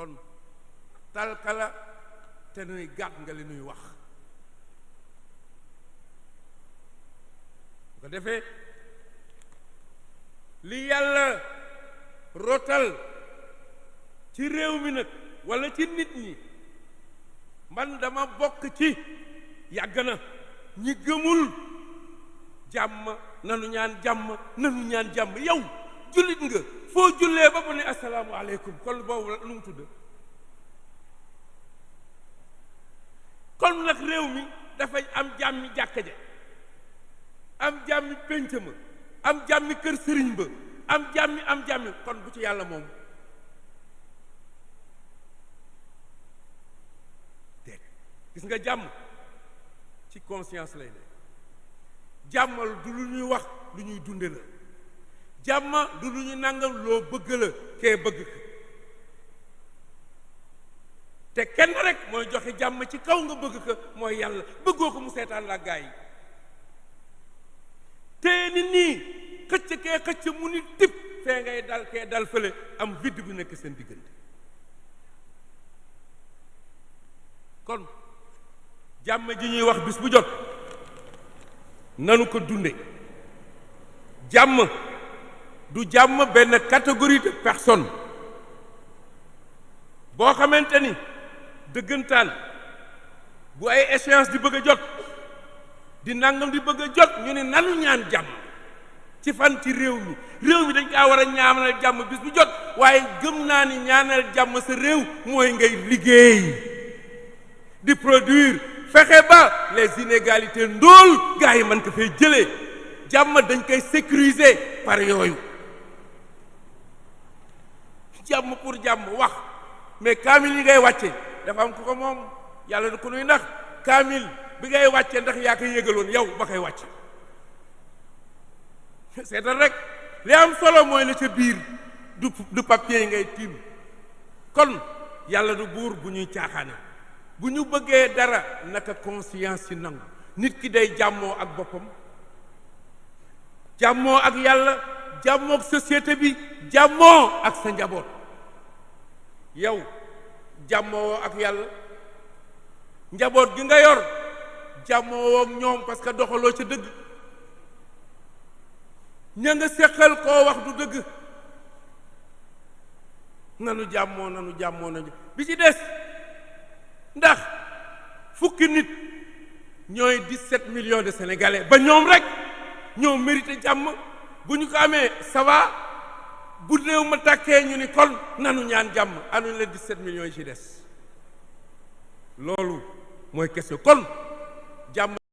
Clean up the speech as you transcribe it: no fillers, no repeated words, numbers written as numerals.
kon talkala te nuy gàtt nga li nuy wax bu ko defee li yàlla rotal ci réew mi nag walla ci nit ñi man dama bokk ci yàgg na ñi gëmul jàmm nanu ñaan jàmm yow jullit nga foo jullee ba bu ne assalaamu aleykum kon boobu lu mu tudd kon nag réew mi dafay am jàmmi jàkka ja am jàmmi pénc ma am jàmmi kër sëriñ ba am jàmmi kon bu ci yàlla moom déet gis nga jàmm ci conscience lay ne jàmmal du lu ñuy wax lu ñuy dunde la jàmm du lu ñu nangam loo bëgg la kee bëgg ko te kenn rek mooy joxe jàmm ci kaw nga bëgg ko mooy yàlla bëggoo ko mu seetaan la gaa yi te ni nii xëcc kee xëcc mu ni tip fee ngay dal kee dal fële am vide bu nekk seen diggante kon jàmm ji ñuy wax bis bu jot nanu ko dunde jàmm du jàmm benn catégorie de personne boo xamante ni dëggantaan bu ay échéance di bëgg a jot di nangam di bëgg a jot ñu ne nanu ñaan jàmm ci fan ci réew mi dañ kaa war a ñaanal jàmm bis bu jot waaye gëm naa ni ñaanal jàmm sa réew mooy ngay liggéey di produire fexe ba les inégalités ndóol gars yi mën ko fay jëlee jàmm dañ koy sécuriser par yooyu jàmm pour jàmm wax mais kaamil yi ngay wàcce dafa am ku ko moom yàlla du ko nuy ndax kaamil bi ngay wàcce ndax yaa ko yégaloon yow ba koy wàcce seetal rek li am solo mooy la ca biir du papier yi ngay tiim kon yàlla du buur bu ñuy caaxaane bu ñu bëggee dara naka conscience ci nangu nit ki day jàmmoo ak boppam jàmmoo ak yàlla jàmmoo ak société bi jàmmoo ak sa njaboot yow jàmmoo ak yàlla njaboot gi nga yor jàmmoo ak ñoom parce que doxaloo ca dëgg ña nga séqal koo wax du dëgg nanu jàmmoo bi ci des ndax fukki nit ñooy 17 millions de sénégalais ba ñoom rek ñoo mérité jàmm bu ñu ko amee ça va bu réew ma tàkkee ñu ni kon nanu ñaan jàmm anuñ la 17 millions yi ci des loolu mooy question kon jàmm